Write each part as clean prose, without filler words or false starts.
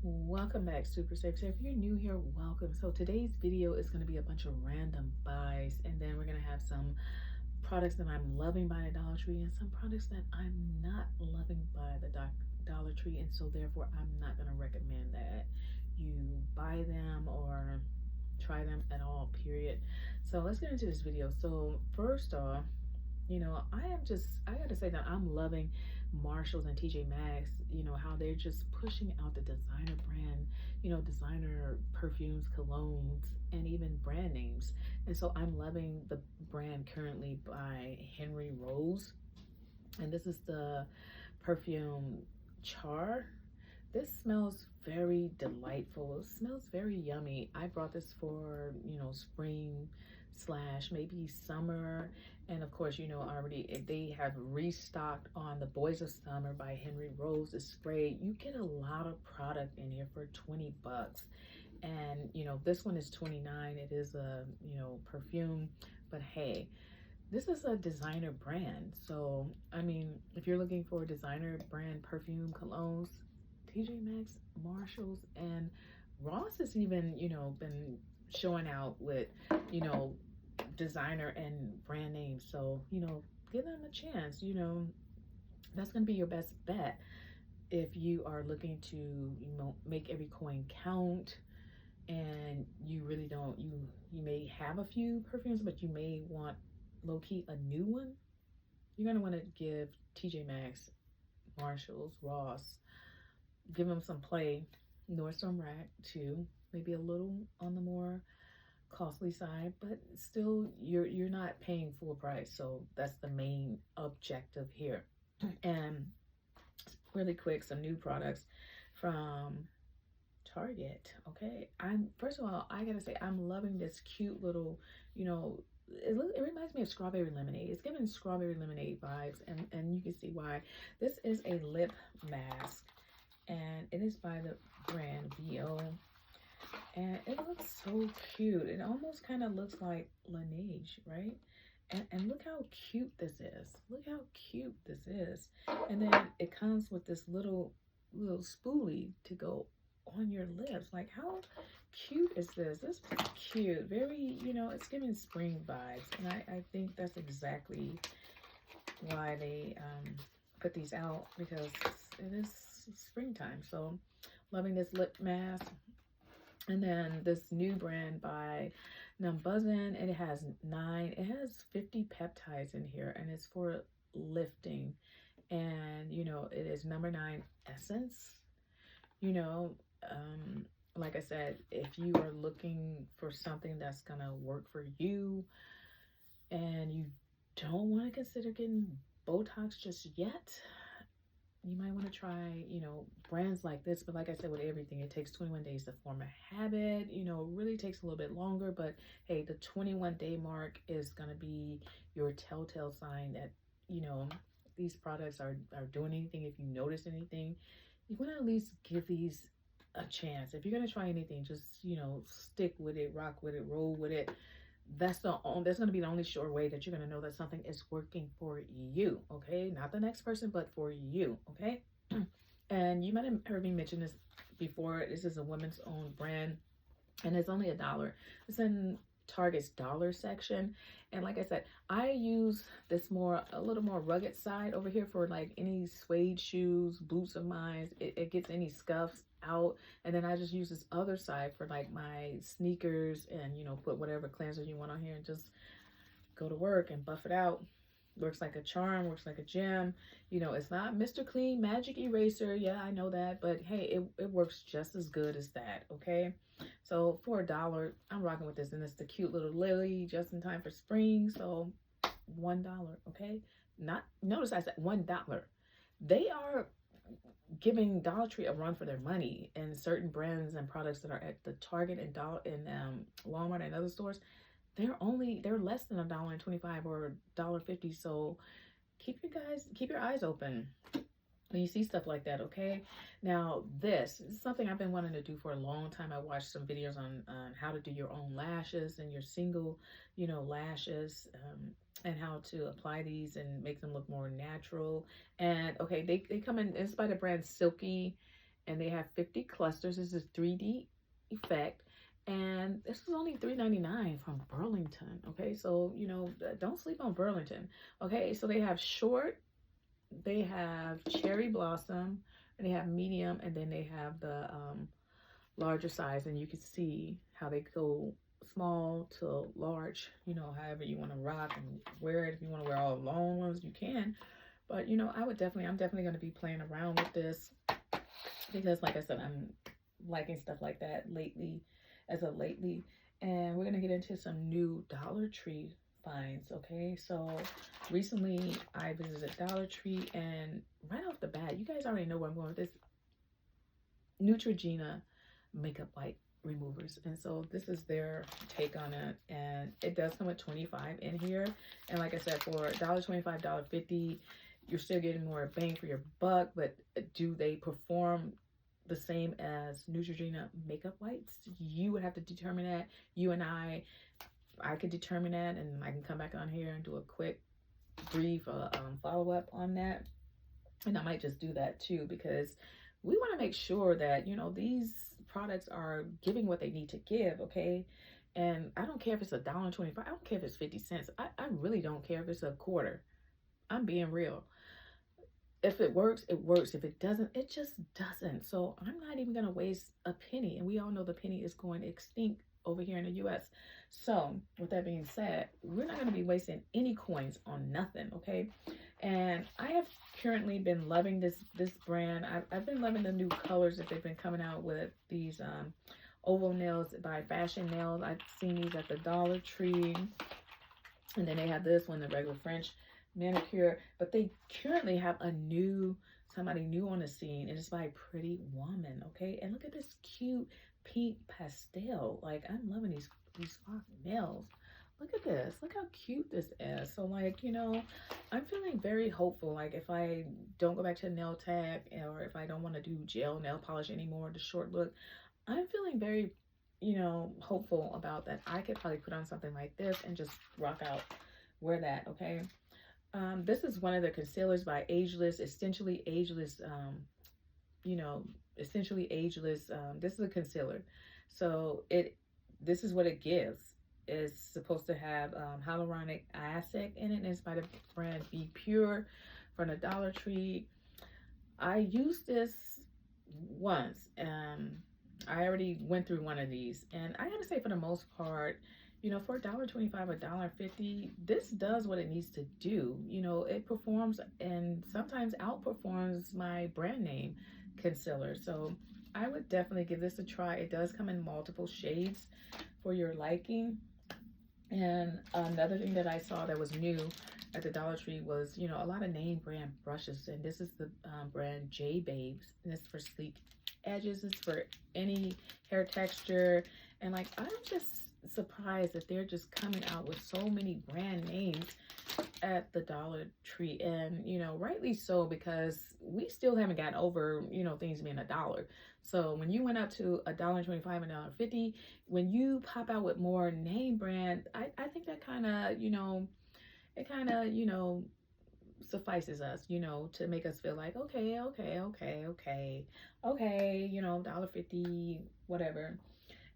Welcome back, Super Safe. So if you're new here, welcome. So today's video is going to be a bunch of random buys, and then we're going to have some products that I'm loving by the Dollar Tree and some products that I'm not loving by the Dollar Tree, and so therefore I'm not going to recommend that you buy them or try them at all, period. So let's get into this video. So first off, I gotta say that I'm loving Marshalls and TJ Maxx, how they're just pushing out the designer brand, designer perfumes, colognes, and even brand names. And so I'm loving the brand currently by Henry Rose. And this is the perfume Char. This smells very delightful. It smells very yummy. I brought this for, spring slash maybe summer. And of course, already they have restocked on the Boys of Summer by Henry Rose, the spray. You get a lot of product in here for 20 bucks. And, this one is 29. It is a, perfume, but hey, this is a designer brand. So, I mean, if you're looking for designer brand perfume colognes, TJ Maxx, Marshalls, and Ross has even, been showing out with, designer and brand names. So, give them a chance. That's going to be your best bet if you are looking to, make every coin count, and you really don't, you may have a few perfumes, but you may want low-key a new one. You're going to want to give TJ Maxx, Marshalls, Ross, give them some play. Nordstrom Rack too, maybe a little on the more costly side, but still you're not paying full price. So that's the main objective here. And really quick, some new products from Target. Okay, first of all, I gotta say I'm loving this cute little, it reminds me of strawberry lemonade. It's giving strawberry lemonade vibes, and you can see why. This is a lip mask, and it is by the brand VO, and it looks so cute. It almost kind of looks like Laneige, right? And look how cute this is. Look how cute this is. And then it comes with this little spoolie to go on your lips. Like, how cute is this? This is cute. Very, it's giving spring vibes, and I think that's exactly why they put these out, because it is springtime. So loving this lip mask. And then this new brand by Numbuzzin, it has 50 peptides in here, and it's for lifting. And it is number 9 essence. Like I said, if you are looking for something that's gonna work for you and you don't want to consider getting Botox just yet, you might want to try, brands like this. But like I said, with everything, it takes 21 days to form a habit. It really takes a little bit longer, but hey, the 21-day mark is going to be your telltale sign that, these products are doing anything. If you notice anything, you want to at least give these a chance. If you're going to try anything, just, stick with it, rock with it, roll with it. That's going to be the only sure way that you're going to know that something is working for you. Okay, not the next person, but for you. Okay. And you might have heard me mention this before. This is a women's own brand, and it's only $1. It's in Target's dollar section. And like I said, I use this a little more rugged side over here for like any suede shoes, boots of mine. It gets any scuffs out. And then I just use this other side for like my sneakers, and put whatever cleanser you want on here and just go to work and buff it out. Works like a charm, works like a gem. It's not Mr. Clean Magic Eraser. Yeah, I know that, but hey, it works just as good as that. Okay, so for $1, I'm rocking with this, and it's the cute little lily, just in time for spring. So $1. Okay, not notice I said $1. They are giving Dollar Tree a run for their money, and certain brands and products that are at the Target and Walmart and other stores, they're less than $1.25 or $1.50. So keep your eyes open when you see stuff like that. Okay, now this is something I've been wanting to do for a long time. I watched some videos on how to do your own lashes and your single lashes, and how to apply these and make them look more natural. And okay, they come in, it's by the brand Silky, and they have 50 clusters. This is 3D effect, and this is only $3.99 from Burlington. Okay, so you know, don't sleep on Burlington. Okay, so they have short, they have cherry blossom, and they have medium, and then they have the larger size, and you can see how they go small to large, you know, however you want to rock and wear it. If you want to wear all long ones, you can. But you know, I'm definitely going to be playing around with this, because like I said, I'm liking stuff like that lately, and we're going to get into some new Dollar Tree finds. Okay, so recently I visited Dollar Tree, and right off the bat, you guys already know where I'm going with this: Neutrogena makeup wipe removers. And so this is their take on it, and it does come with 25 in here. And like I said, for $1.25, $1.50, you're still getting more bang for your buck. But do they perform the same as Neutrogena makeup wipes? You would have to determine that. You and I could determine that, and I can come back on here and do a quick brief follow-up on that. And I might just do that too, because we want to make sure that, you know, these products are giving what they need to give. Okay, and I don't care if it's $1.25. I don't care if it's 50 cents. I really don't care if it's a quarter. I'm being real. If it works, it works. If it doesn't, it just doesn't. So I'm not even going to waste a penny. And we all know the penny is going extinct over here in the US. So with that being said, we're not going to be wasting any coins on nothing. Okay, and I have currently been loving this brand. I've been loving the new colors that they've been coming out with. These oval nails by Fashion Nails. I've seen these at the Dollar Tree, and then they have this one, the regular French manicure. But they currently have somebody new on the scene, and it's by Pretty Woman. Okay, and look at this cute pink pastel. Like, I'm loving these soft nails. Look at this. Look how cute this is. So, like, you know, I'm feeling very hopeful. Like, if I don't go back to nail tech, or if I don't want to do gel nail polish anymore, the short look, I'm feeling very, you know, hopeful about that. I could probably put on something like this and just rock out, wear that. Okay. This is one of the concealers by Ageless, essentially ageless. You know, essentially ageless. This is a concealer. So this is what it gives. Is supposed to have hyaluronic acid in it, and it's by the brand Be Pure from the Dollar Tree. I used this once, and I already went through one of these, and I gotta say, for the most part, you know, for $1.25, $1.50, this does what it needs to do. You know, it performs and sometimes outperforms my brand name concealer. So I would definitely give this a try. It does come in multiple shades for your liking. And another thing that I saw that was new at the Dollar Tree was, you know, a lot of name brand brushes. And this is the brand J Babes. And it's for sleek edges. It's for any hair texture. And like, I'm just surprised that they're just coming out with so many brand names at the Dollar Tree. And, you know, rightly so, because we still haven't gotten over, you know, things being $1. So when you went up to $1.25 and $1.50, when you pop out with more name brand, I think that kind of, you know, it kind of, you know, suffices us, you know, to make us feel like, okay, you know, $1.50, whatever.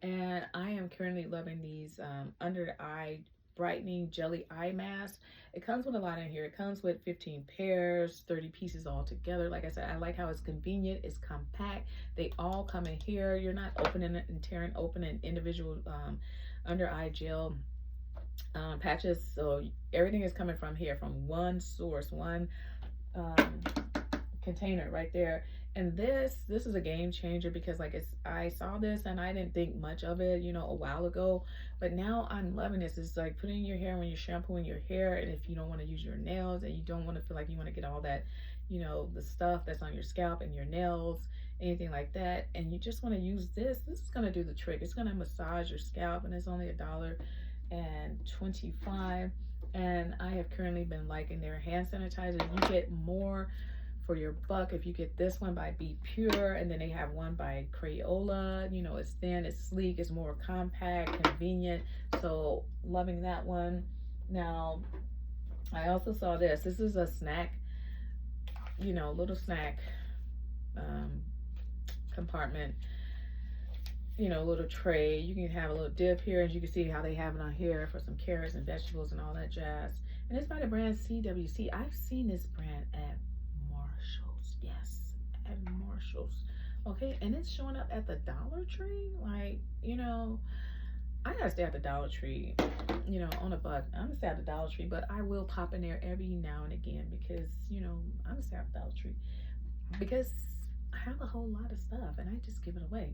And I am currently loving these under eye brightening jelly eye mask. It comes with a lot in here. It comes with 15 pairs, 30 pieces all together. Like I said, I like how it's convenient, it's compact. They all come in here. You're not opening it and tearing open an individual under eye gel patches. So everything is coming from here, from one source, one container right there. And this is a game changer, because like I saw this and I didn't think much of it, you know, a while ago, but now I'm loving this. It's like putting in your hair when you're shampooing your hair, and if you don't want to use your nails and you don't want to feel like you want to get all that, you know, the stuff that's on your scalp and your nails, anything like that, and you just want to use this is going to do the trick. It's going to massage your scalp, and it's only $1.25. And I have currently been liking their hand sanitizer. You get more for your buck if you get this one by Be Pure, and then they have one by Crayola. You know, it's thin, it's sleek, it's more compact, convenient. So loving that one. Now, I also saw this. This is a snack, you know, little snack compartment, you know, little tray. You can have a little dip here, as you can see how they have it on here for some carrots and vegetables and all that jazz. And it's by the brand CWC. I've seen this brand at Marshall's. Yes, at Marshall's. Okay, and it's showing up at the Dollar Tree. Like, you know, I gotta stay at the Dollar Tree, you know, on a buck. I'm gonna stay at the Dollar Tree, but I will pop in there every now and again because, you know, I'm gonna stay at the Dollar Tree because I have a whole lot of stuff and I just give it away.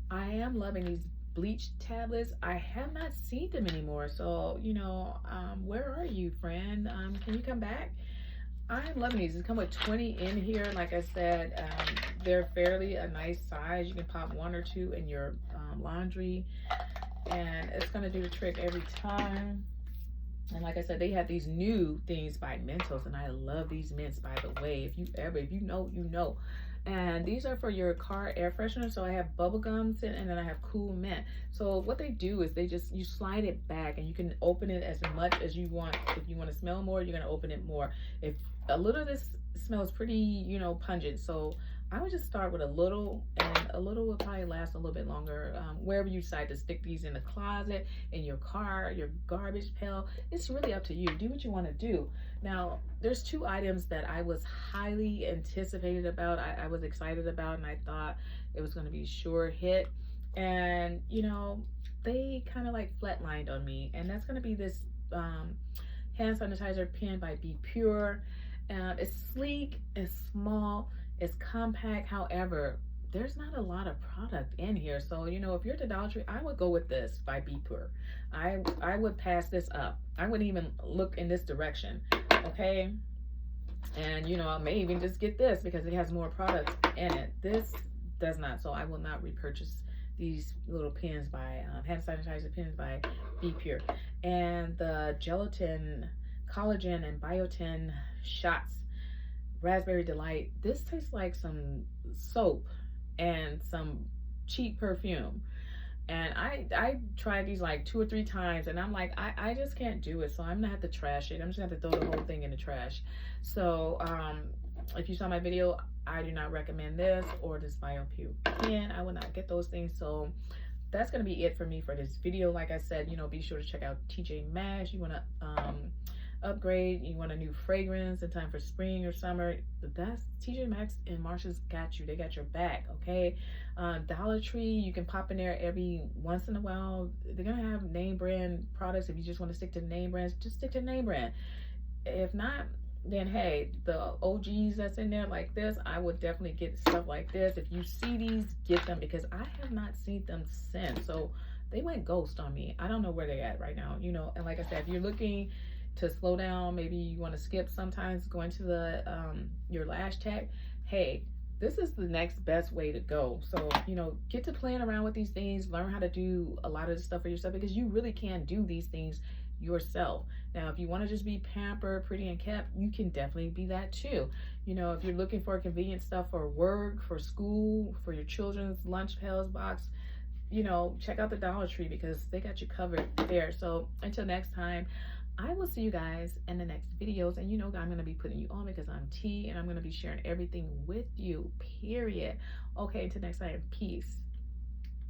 I am loving these bleach tablets. I have not seen them anymore. So, you know, where are you, friend? Can you come back? I'm loving these. They come with 20 in here. Like I said, they're fairly a nice size. You can pop 1 or 2 in your laundry, and it's gonna do the trick every time. And like I said, they have these new things by Mentos, and I love these mints, by the way. If you know, you know. And these are for your car air freshener. So I have bubble gums and then I have cool mint. So what they do is you slide it back and you can open it as much as you want. If you want to smell more, you're gonna open it more. If a little of this smells pretty, you know, pungent, so I would just start with a little, and a little will probably last a little bit longer. Wherever you decide to stick these, in the closet, in your car, your garbage pail, it's really up to you. Do what you want to do. Now, there's 2 items that I was highly anticipated about. I was excited about, and I thought it was going to be a sure hit. And, you know, they kind of like flatlined on me. And that's going to be this hand sanitizer pen by Be Pure. It's sleek, it's small, it's compact. However, there's not a lot of product in here. So, you know, if you're at the Dollar Tree, I would go with this by Be Pure. I would pass this up. I wouldn't even look in this direction. Okay. And, you know, I may even just get this because it has more products in it. This does not. So I will not repurchase these little pens by hand sanitizer pens by Be Pure. And the gelatin, collagen, and biotin shots, Raspberry Delight. This tastes like some soap and some cheap perfume. And I tried these like 2 or 3 times, and I'm like, I just can't do it. So I'm gonna have to trash it. I'm just gonna have to throw the whole thing in the trash. So if you saw my video, I do not recommend this or this BioPure pen. I will not get those things. So that's gonna be it for me for this video. Like I said, you know, be sure to check out TJ Maxx. You wanna upgrade, you want a new fragrance in time for spring or summer, that's TJ Maxx and Marshalls got you. They got your back. Okay. Dollar Tree, you can pop in there every once in a while. They're gonna have name brand products. If you just want to stick to name brands, just stick to name brand. If not, then hey, the OGs that's in there like this, I would definitely get stuff like this. If you see these, get them, because I have not seen them since. So they went ghost on me. I don't know where they're at right now, you know. And like I said, if you're looking to slow down, maybe you want to skip sometimes going to the your lash tech, hey, this is the next best way to go. So, you know, get to playing around with these things, learn how to do a lot of the stuff for yourself, because you really can do these things yourself. Now, if you want to just be pampered, pretty, and kept, you can definitely be that too. You know, if you're looking for convenient stuff for work, for school, for your children's lunch pails box, you know, check out the Dollar Tree because they got you covered there. So until next time, I will see you guys in the next videos. And you know, I'm going to be putting you on because I'm T, and I'm going to be sharing everything with you, period. Okay, until next time, peace.